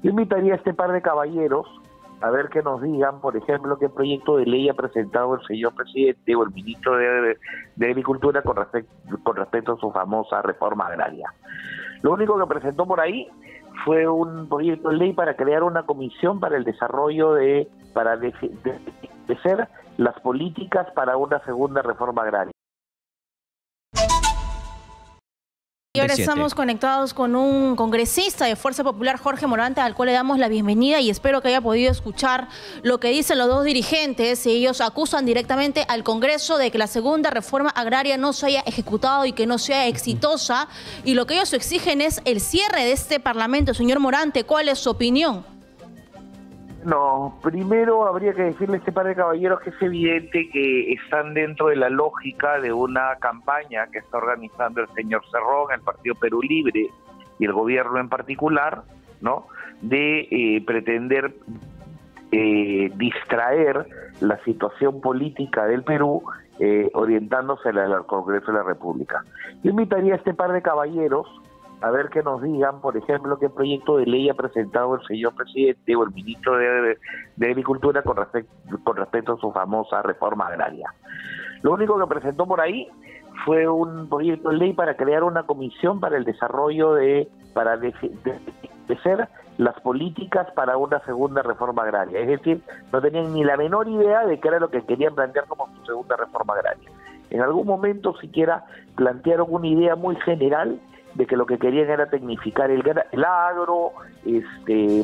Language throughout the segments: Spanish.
Yo invitaría a este par de caballeros a ver que nos digan, por ejemplo, qué proyecto de ley ha presentado el señor presidente o el ministro de Agricultura con respecto a su famosa reforma agraria. Lo único que presentó por ahí fue un proyecto de ley para crear una comisión para el desarrollo para establecer las políticas para una segunda reforma agraria. Y ahora estamos conectados con un congresista de Fuerza Popular, Jorge Morante, al cual le damos la bienvenida y espero que haya podido escuchar lo que dicen los dos dirigentes. Ellos acusan directamente al Congreso de que la segunda reforma agraria no se haya ejecutado y que no sea exitosa. Y lo que ellos exigen es el cierre de este Parlamento. Señor Morante, ¿cuál es su opinión? No, primero habría que decirle a este par de caballeros que es evidente que están dentro de la lógica de una campaña que está organizando el señor Cerrón, el Partido Perú Libre y el gobierno en particular, ¿no? De pretender distraer la situación política del Perú orientándose al Congreso de la República. Yo invitaría a este par de caballeros a ver que nos digan, por ejemplo, qué proyecto de ley ha presentado el señor presidente o el ministro de Agricultura con respecto a su famosa reforma agraria. Lo único que presentó por ahí fue un proyecto de ley para crear una comisión para el desarrollo para establecer las políticas para una segunda reforma agraria. Es decir, no tenían ni la menor idea de qué era lo que querían plantear como su segunda reforma agraria. En algún momento siquiera plantearon una idea muy general de que lo que querían era tecnificar el agro,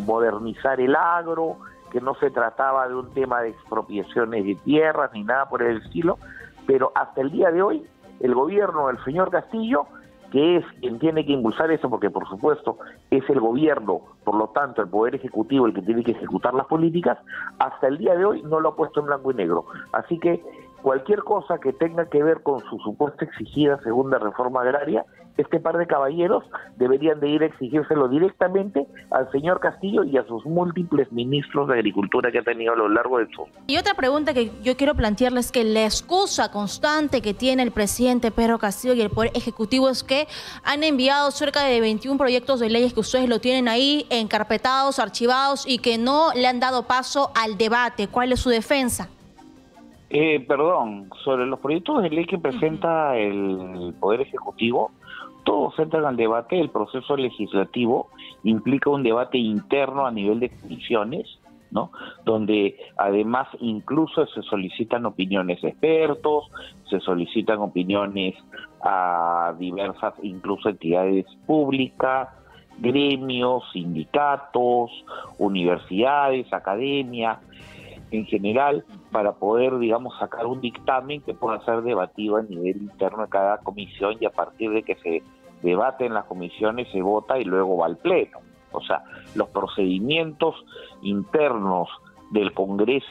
modernizar el agro, que no se trataba de un tema de expropiaciones de tierras ni nada por el estilo, pero hasta el día de hoy el gobierno del señor Castillo, que es quien tiene que impulsar eso, porque por supuesto es el gobierno, por lo tanto el Poder Ejecutivo el que tiene que ejecutar las políticas, hasta el día de hoy no lo ha puesto en blanco y negro. Así que cualquier cosa que tenga que ver con su supuesta exigida segunda reforma agraria, este par de caballeros deberían de ir a exigírselo directamente al señor Castillo y a sus múltiples ministros de Agricultura que ha tenido a lo largo de su... Y otra pregunta que yo quiero plantearles es que la excusa constante que tiene el presidente Pedro Castillo y el Poder Ejecutivo es que han enviado cerca de 21 proyectos de leyes que ustedes lo tienen ahí encarpetados, archivados y que no le han dado paso al debate. ¿Cuál es su defensa? Sobre los proyectos de ley que presenta el Poder Ejecutivo, todos entran al debate. El proceso legislativo implica un debate interno a nivel de comisiones, ¿no? Donde además incluso se solicitan opiniones de expertos, se solicitan opiniones a diversas, incluso entidades públicas, gremios, sindicatos, universidades, academia, en general, para poder, digamos, sacar un dictamen que pueda ser debatido a nivel interno de cada comisión y a partir de que se debate en las comisiones se vota y luego va al pleno. O sea, los procedimientos internos del Congreso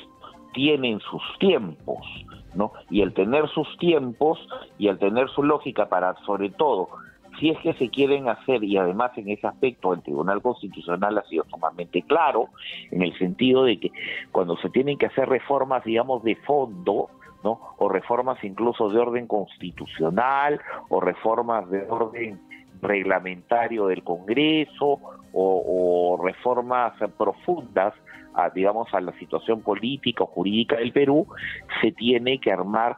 tienen sus tiempos, ¿no? Y al tener sus tiempos y al tener su lógica para, sobre todo, si es que se quieren hacer, y además en ese aspecto el Tribunal Constitucional ha sido sumamente claro, en el sentido de que cuando se tienen que hacer reformas, digamos, de fondo, ¿no? O reformas incluso de orden constitucional, o reformas de orden reglamentario del Congreso, o reformas profundas, digamos, a la situación política o jurídica del Perú, se tiene que armar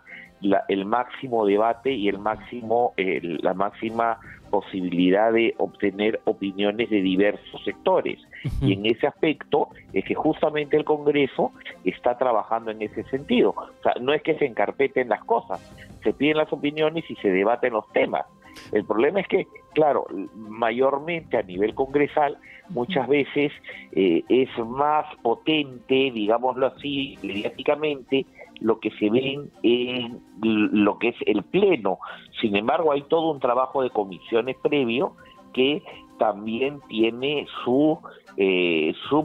el máximo debate y la máxima posibilidad de obtener opiniones de diversos sectores. Y en ese aspecto es que justamente el Congreso está trabajando en ese sentido. O sea, no es que se encarpeten las cosas, se piden las opiniones y se debaten los temas. El problema es que, claro, mayormente a nivel congresal, muchas veces es más potente, digámoslo así, mediáticamente, lo que se ve en lo que es el pleno. Sin embargo, hay todo un trabajo de comisiones previo que también tiene su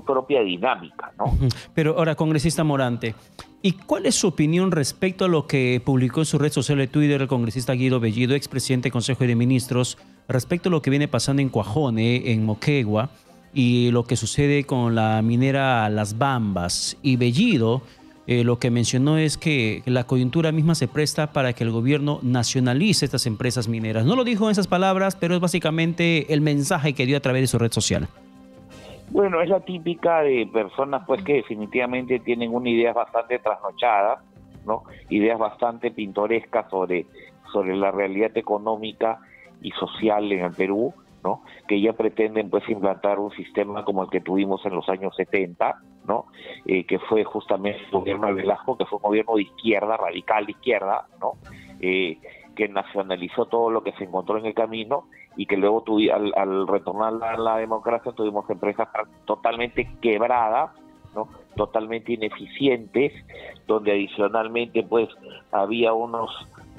propia dinámica, ¿no? Pero ahora, congresista Morante, ¿y cuál es su opinión respecto a lo que publicó en su red social de Twitter el congresista Guido Bellido, expresidente del Consejo de Ministros, respecto a lo que viene pasando en Cuajone, en Moquegua, y lo que sucede con la minera Las Bambas? Y Bellido lo que mencionó es que la coyuntura misma se presta para que el gobierno nacionalice estas empresas mineras. No lo dijo en esas palabras, pero es básicamente el mensaje que dio a través de su red social. Bueno, es la típica de personas pues que definitivamente tienen una idea bastante trasnochada, ¿no? Ideas bastante pintorescas sobre la realidad económica y social en el Perú, ¿no? Que ya pretenden pues implantar un sistema como el que tuvimos en los años 70, ¿no? Que fue justamente el gobierno de Velasco, que fue un gobierno de izquierda, radical de izquierda, ¿no? Que nacionalizó todo lo que se encontró en el camino y que luego al retornar a la democracia tuvimos empresas totalmente quebradas, ¿no? Totalmente ineficientes, donde adicionalmente pues había unos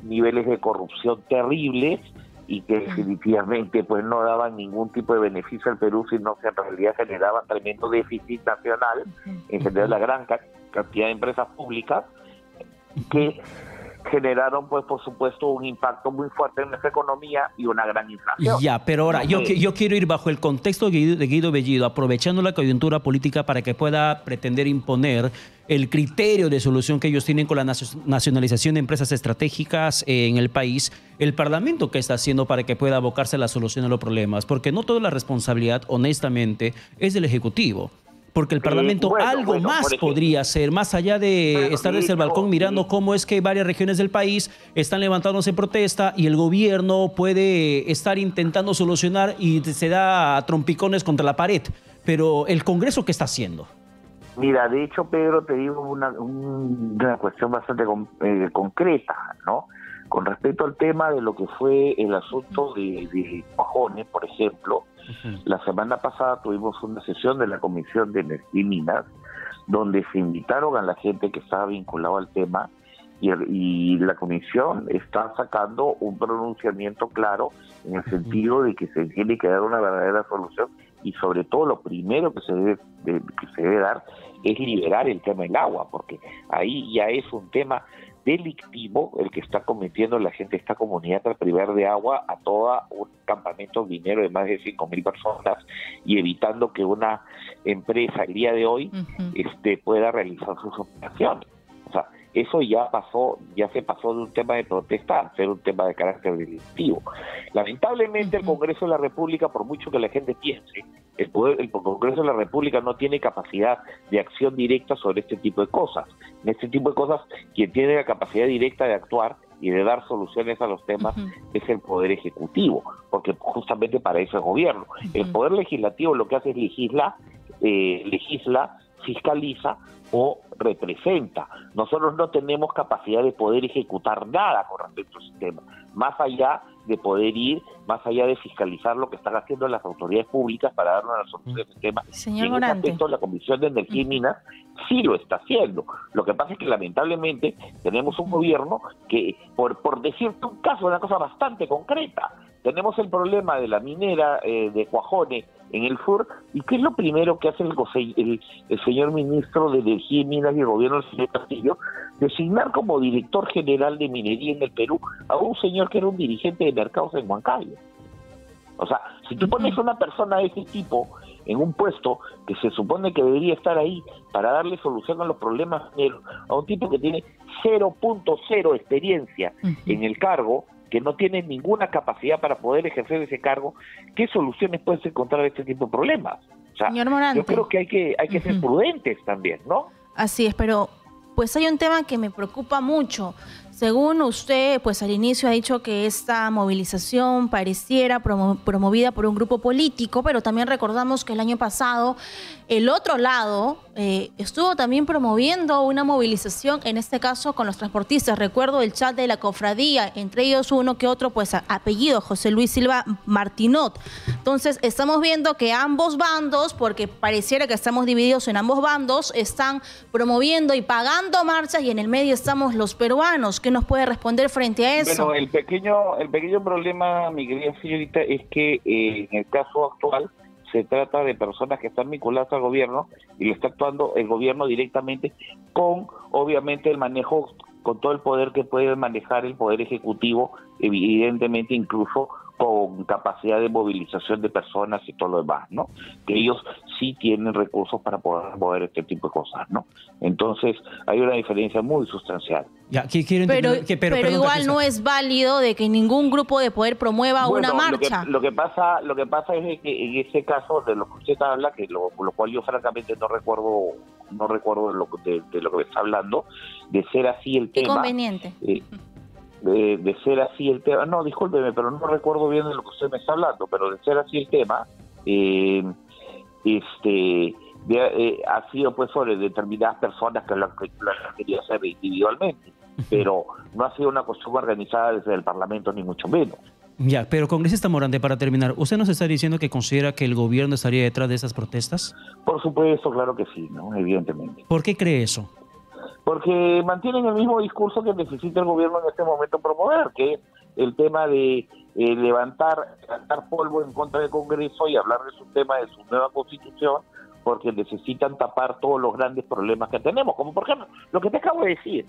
niveles de corrupción terribles y que definitivamente pues no daban ningún tipo de beneficio al Perú, sino que en realidad generaban tremendo déficit nacional, en general la gran cantidad de empresas públicas que generaron pues por supuesto un impacto muy fuerte en nuestra economía y una gran inflación. Ya, pero ahora yo quiero ir bajo el contexto de Guido Bellido, aprovechando la coyuntura política para que pueda pretender imponer el criterio de solución que ellos tienen con la nacionalización de empresas estratégicas en el país, el Parlamento que está haciendo para que pueda abocarse a la solución de los problemas, porque no toda la responsabilidad, honestamente, es del Ejecutivo. Porque el Parlamento algo más podría hacer, más allá de estar desde el balcón mirando cómo es que varias regiones del país están levantándose en protesta y el gobierno puede estar intentando solucionar y se da trompicones contra la pared. Pero el Congreso, ¿qué está haciendo? Mira, de hecho, Pedro, te digo una cuestión bastante concreta, ¿no? Con respecto al tema de lo que fue el asunto de Cuajones, por ejemplo, la semana pasada tuvimos una sesión de la Comisión de Energía y Minas, donde se invitaron a la gente que estaba vinculada al tema y la Comisión está sacando un pronunciamiento claro en el sentido de que se tiene que dar una verdadera solución y sobre todo lo primero que se debe dar es liberar el tema del agua, porque ahí ya es un tema delictivo el que está cometiendo la gente de esta comunidad al privar de agua a todo un campamento minero de más de 5.000 personas y evitando que una empresa el día de hoy pueda realizar sus operaciones. O sea, eso ya se pasó de un tema de protesta a ser un tema de carácter delictivo. Lamentablemente el Congreso de la República, por mucho que la gente piense, el Congreso de la República no tiene capacidad de acción directa sobre este tipo de cosas. En este tipo de cosas, quien tiene la capacidad directa de actuar y de dar soluciones a los temas es el Poder Ejecutivo, porque justamente para eso es gobierno. El Poder Legislativo lo que hace es legisla, fiscaliza o representa. Nosotros no tenemos capacidad de poder ejecutar nada con respecto a ese tema, más allá de poder ir, más allá de fiscalizar lo que están haciendo las autoridades públicas para dar una solución a ese tema. Señor y en ese aspecto la Comisión de Energía y Minas sí lo está haciendo. Lo que pasa es que lamentablemente tenemos un gobierno que, por decirte un caso, una cosa bastante concreta, tenemos el problema de la minera de Cuajones en el sur, y ¿qué es lo primero que hace el señor ministro de Energía y Minas y el gobierno del señor Castillo? Designar como director general de minería en el Perú a un señor que era un dirigente de mercados en Huancayo. O sea, si tú pones a una persona de ese tipo en un puesto que se supone que debería estar ahí para darle solución a los problemas mineros, a un tipo que tiene 0.0 experiencia en el cargo, que no tiene ninguna capacidad para poder ejercer ese cargo, ¿qué soluciones puedes encontrar a este tipo de problemas? O sea, señor Morante, yo creo que hay que ser prudentes también, ¿no? Así es, pero pues hay un tema que me preocupa mucho. Según usted, pues al inicio ha dicho que esta movilización pareciera promovida por un grupo político, pero también recordamos que el año pasado el otro lado estuvo también promoviendo una movilización, en este caso con los transportistas. Recuerdo el chat de la cofradía, entre ellos uno que otro, pues apellido José Luis Silva Martinot. Entonces estamos viendo que ambos bandos, porque pareciera que estamos divididos en ambos bandos, están promoviendo y pagando marchas y en el medio estamos los peruanos. ¿Qué nos puede responder frente a eso? Bueno, el pequeño problema, mi querida señorita, es que en el caso actual se trata de personas que están vinculadas al gobierno y lo está actuando el gobierno directamente con, obviamente, el manejo, con todo el poder que puede manejar el Poder Ejecutivo, evidentemente incluso con capacidad de movilización de personas y todo lo demás, ¿no? Que ellos sí tienen recursos para poder mover este tipo de cosas, ¿no? Entonces, hay una diferencia muy sustancial. Ya, pero igual no es válido de que ningún grupo de poder promueva una marcha. Lo que pasa es que en ese caso de lo que usted habla, que lo cual yo francamente no recuerdo de lo que me está hablando, de ser así el tema. Inconveniente. De ser así el tema, no, discúlpeme, pero no recuerdo bien de lo que usted me está hablando, pero de ser así el tema, ha sido pues sobre determinadas personas que lo han querido hacer individualmente, pero no ha sido una cuestión organizada desde el Parlamento, ni mucho menos. Ya, pero congresista Morante, para terminar, ¿usted nos está diciendo que considera que el gobierno estaría detrás de esas protestas? Por supuesto, claro que sí, ¿no? Evidentemente. ¿Por qué cree eso? Porque mantienen el mismo discurso que necesita el gobierno en este momento promover, que es el tema de levantar polvo en contra del Congreso y hablar de su tema, de su nueva constitución, porque necesitan tapar todos los grandes problemas que tenemos, como por ejemplo lo que te acabo de decir.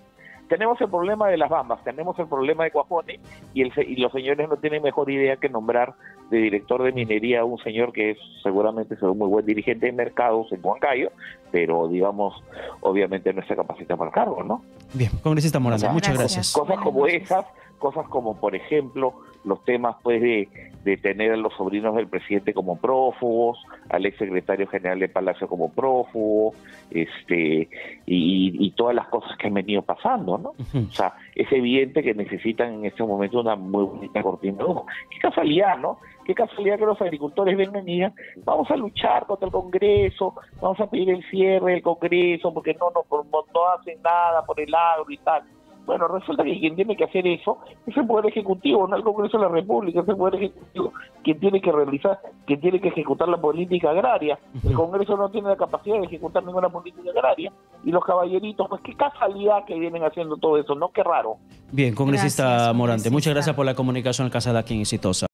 Tenemos el problema de las bambas, tenemos el problema de Cuajone y los señores no tienen mejor idea que nombrar de director de minería a un señor que es seguramente un muy buen dirigente de mercados en Huancayo, pero digamos, obviamente no está capacitado para el cargo, ¿no? Bien, congresista Morante, muchas gracias. Cosas como esas, cosas como por ejemplo los temas pues de tener a los sobrinos del presidente como prófugos, al ex secretario general de Palacio como prófugo, y todas las cosas que han venido pasando, ¿no? O sea, es evidente que necesitan en este momento una muy bonita cortina de humo. Qué casualidad, ¿no? Qué casualidad que los agricultores vengan y digan, vamos a luchar contra el Congreso, vamos a pedir el cierre del Congreso porque no hacen nada por el agro y tal. Bueno, resulta que quien tiene que hacer eso es el Poder Ejecutivo, no el Congreso de la República, es el Poder Ejecutivo quien tiene que ejecutar la política agraria. El Congreso no tiene la capacidad de ejecutar ninguna política agraria. Y los caballeritos, pues qué casualidad que vienen haciendo todo eso, ¿no? Qué raro. Bien, congresista Morante, muchas gracias por la comunicación alcanzada aquí en Exitosa.